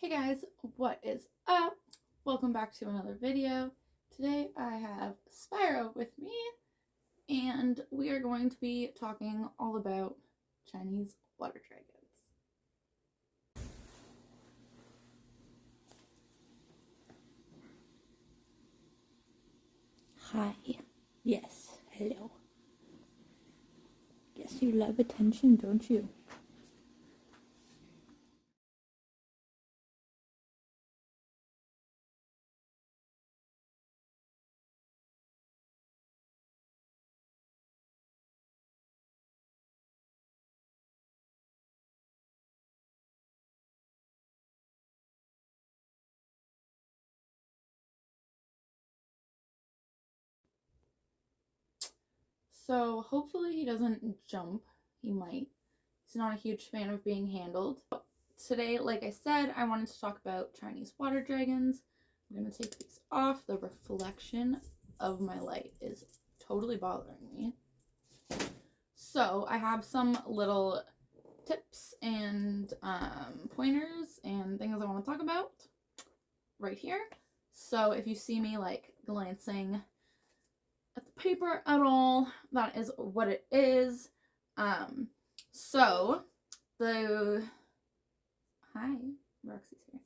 Hey guys, what is up? Welcome back to another video. Today I have Spyro with me and we are going to be talking all about Chinese water dragons. Hi. Yes, hello. Guess you love attention, don't you? So hopefully he doesn't jump. He might. He's not a huge fan of being handled. Today, like I said, I wanted to talk about Chinese water dragons. I'm going to take these off. The reflection of my light is totally bothering me. So I have some little tips and pointers and things I want to talk about right here. So if you see me like glancing at the paper at all, that is what it is. So hi, Roxy's here.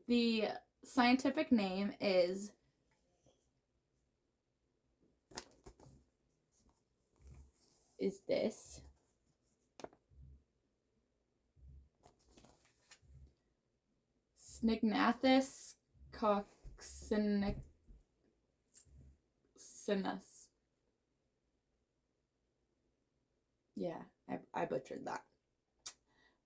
The scientific name is this. Snignathus coccinus. Yeah, I butchered that.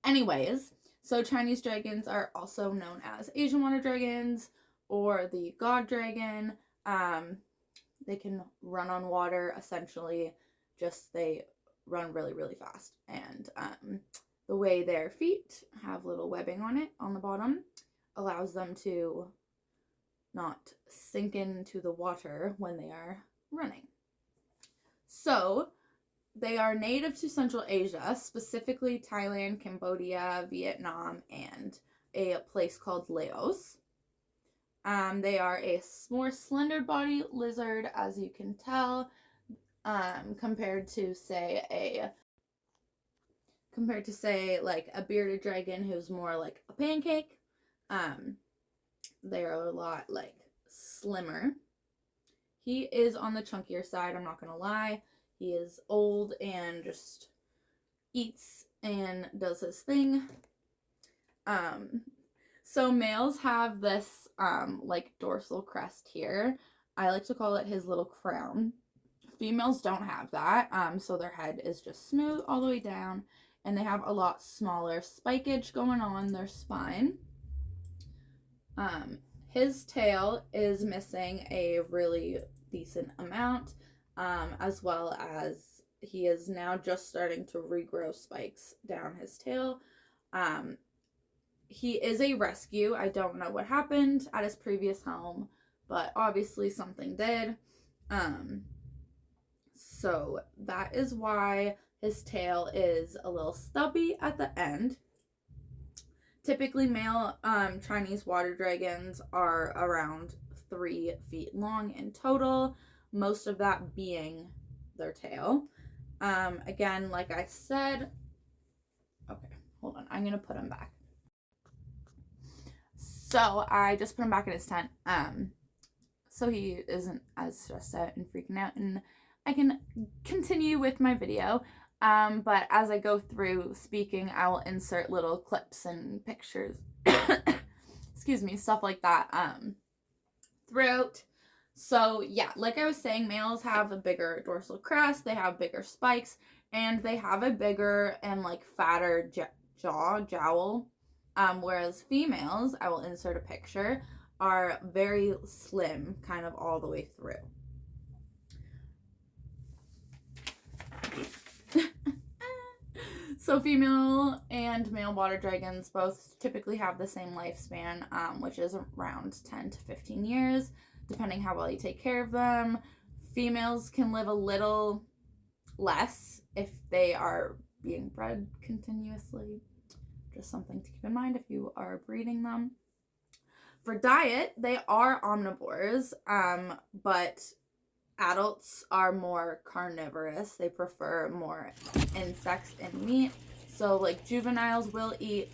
Anyways, so Chinese dragons are also known as Asian water dragons or the god dragon. They can run on water, essentially. Just they run really, really fast. And the way their feet have little webbing on it on the bottom allows them to not sink into the water when they are running. So they are native to Central Asia, specifically Thailand, Cambodia, Vietnam, and a place called Laos. They are a more slender body lizard, as you can tell, compared to say like a bearded dragon who's more like a pancake. They are a lot like slimmer. He is on the chunkier side, I'm not gonna lie. He is old and just eats and does his thing. So males have this like dorsal crest here. I like to call it his little crown. Females don't have that. So their head is just smooth all the way down, and they have a lot smaller spikage going on their spine. His tail is missing a really decent amount, as well as he is now just starting to regrow spikes down his tail. He is a rescue. I don't know what happened at his previous home, but obviously something did. So that is why his tail is a little stubby at the end. Typically, male Chinese water dragons are around 3 feet long in total, most of that being their tail. Again, like I said, okay, hold on, I'm going to put him back. So I just put him back in his tent, so he isn't as stressed out and freaking out, and I can continue with my video. But as I go through speaking, I will insert little clips and pictures, excuse me, stuff like that, throughout. So yeah, like I was saying, males have a bigger dorsal crest, they have bigger spikes, and they have a bigger and like fatter jowl. Whereas females, I will insert a picture, are very slim, kind of all the way through. So female and male water dragons both typically have the same lifespan, which is around 10 to 15 years, depending how well you take care of them. Females can live a little less if they are being bred continuously. Just something to keep in mind if you are breeding them. For diet, they are omnivores, but adults are more carnivorous. They prefer more insects and meat. So like juveniles will eat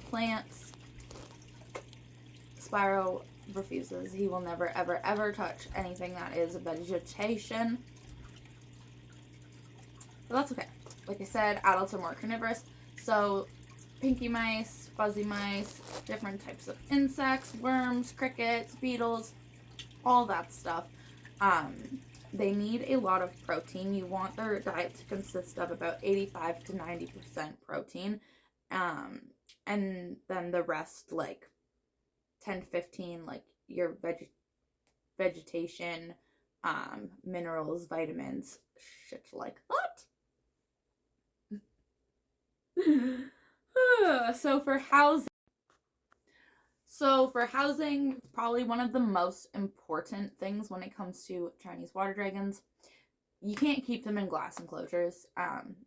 plants. Spyro refuses. He will never, ever, ever touch anything that is vegetation. But that's okay. Like I said, adults are more carnivorous. So pinky mice, fuzzy mice, different types of insects, worms, crickets, beetles, all that stuff. They need a lot of protein. You want their diet to consist of about 85 to 90% protein. And then the rest, like 10 to 15, like your vegetation, minerals, vitamins, shit like that. So for housing, probably one of the most important things when it comes to Chinese water dragons, you can't keep them in glass enclosures.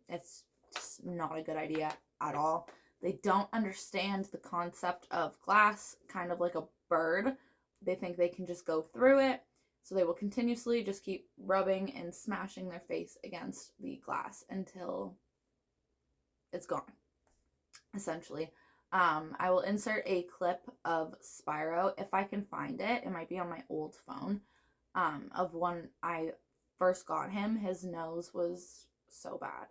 It's just not a good idea at all. They don't understand the concept of glass, kind of like a bird. They think they can just go through it. So they will continuously just keep rubbing and smashing their face against the glass until it's gone, essentially. I will insert a clip of Spyro if I can find it. It might be on my old phone. Of when I first got him, his nose was so bad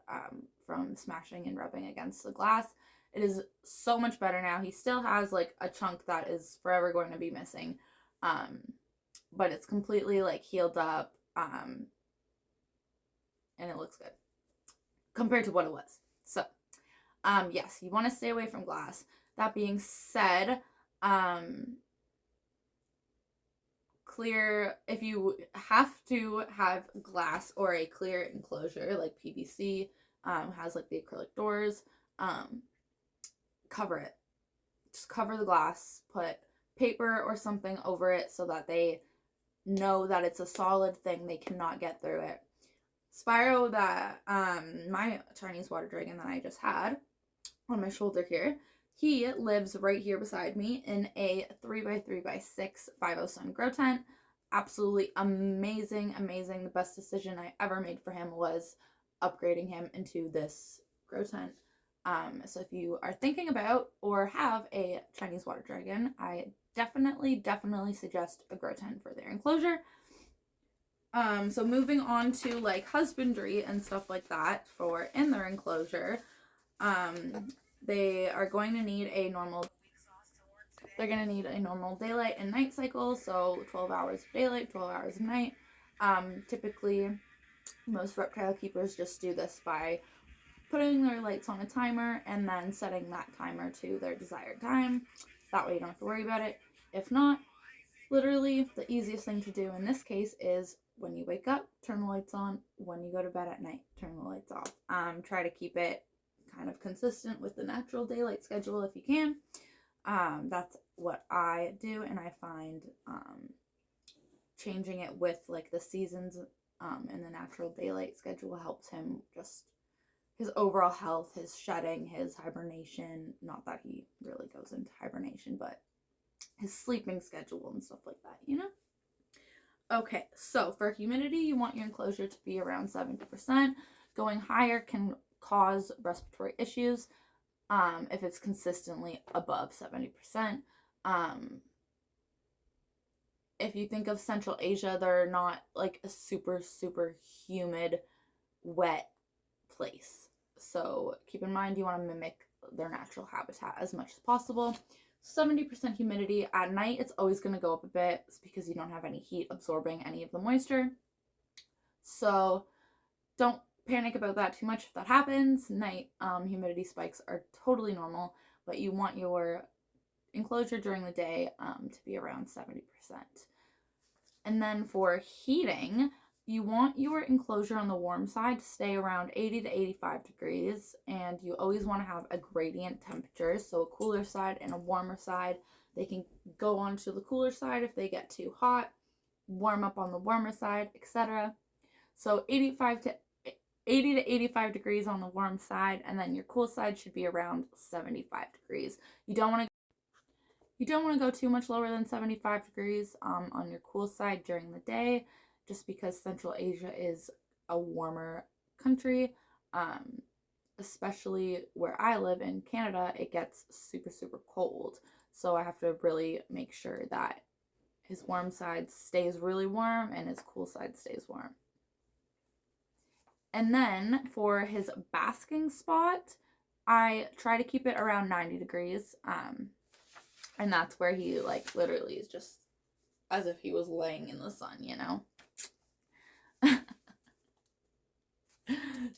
from smashing and rubbing against the glass. It is so much better now. He still has like a chunk that is forever going to be missing, but it's completely like healed up, and it looks good compared to what it was. So yes, you want to stay away from glass. That being said, clear, if you have to have glass or a clear enclosure like PVC, has like the acrylic doors, cover it. Just cover the glass, put paper or something over it so that they know that it's a solid thing, they cannot get through it. Spyro, that my Chinese water dragon that I just had on my shoulder here, he lives right here beside me in a 3x3x6 507 grow tent. Absolutely amazing, amazing. The best decision I ever made for him was upgrading him into this grow tent. So if you are thinking about or have a Chinese water dragon, I definitely suggest a grow tent for their enclosure. So moving on to like husbandry and stuff like that for in their enclosure, they are going to need a normal daylight and night cycle, so 12 hours of daylight, 12 hours of night. Typically, most reptile keepers just do this by putting their lights on a timer and then setting that timer to their desired time. That way you don't have to worry about it. If not, literally the easiest thing to do in this case is when you wake up, turn the lights on. When you go to bed at night, turn the lights off. Try to keep it kind of consistent with the natural daylight schedule if you can. That's what I do, and I find changing it with like the seasons and the natural daylight schedule helps him just his overall health, his shedding, his hibernation. Not that he really goes into hibernation, but his sleeping schedule and stuff like that, you know? Okay, so for humidity, you want your enclosure to be around 70%. Going higher can cause respiratory issues if it's consistently above 70%. If you think of Central Asia, they're not like a super humid, wet place. So keep in mind you want to mimic their natural habitat as much as possible. 70% humidity at night, it's always going to go up a bit. It's because you don't have any heat absorbing any of the moisture. So don't panic about that too much if that happens. Night humidity spikes are totally normal, but you want your enclosure during the day to be around 70%. And then for heating, you want your enclosure on the warm side to stay around 80 to 85 degrees, and you always want to have a gradient temperature, so a cooler side and a warmer side. They can go on to the cooler side if they get too hot, warm up on the warmer side, etc. So 80 to 85 degrees on the warm side, and then your cool side should be around 75 degrees. You don't want You don't want to go too much lower than 75 degrees on your cool side during the day, just because Central Asia is a warmer country. Especially where I live in Canada, it gets super, super cold. So I have to really make sure that his warm side stays really warm and his cool side stays warm. And then for his basking spot, I try to keep it around 90 degrees. And that's where he like literally is just as if he was laying in the sun, you know?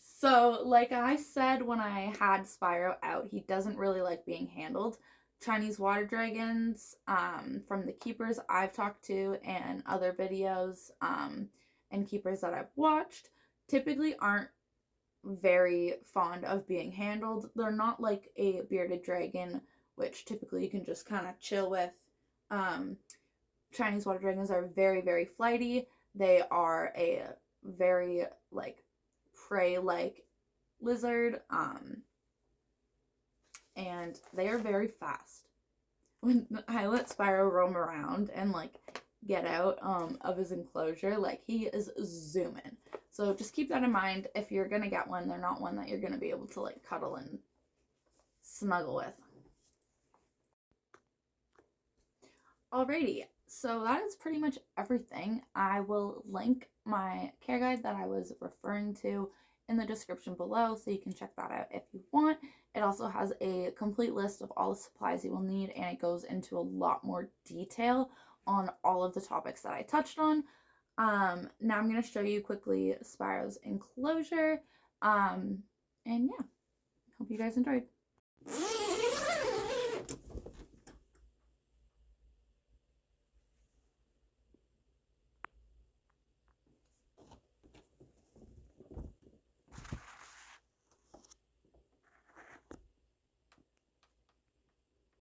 So, like I said when I had Spyro out, he doesn't really like being handled. Chinese water dragons, from the keepers I've talked to and other videos, and keepers that I've watched, typically aren't very fond of being handled. They're not like a bearded dragon, which typically you can just kind of chill with. Chinese water dragons are very, very flighty. They are a very like prey-like lizard, and they are very fast. When I let Spyro roam around and like get out of his enclosure, like he is zooming. So just keep that in mind. If you're gonna get one, they're not one that you're gonna be able to like cuddle and snuggle with. Alrighty, so that is pretty much everything. I will link my care guide that I was referring to in the description below, so you can check that out if you want. It also has a complete list of all the supplies you will need, and it goes into a lot more detail on all of the topics that I touched on. Now I'm going to show you quickly Spyro's enclosure, and yeah, hope you guys enjoyed.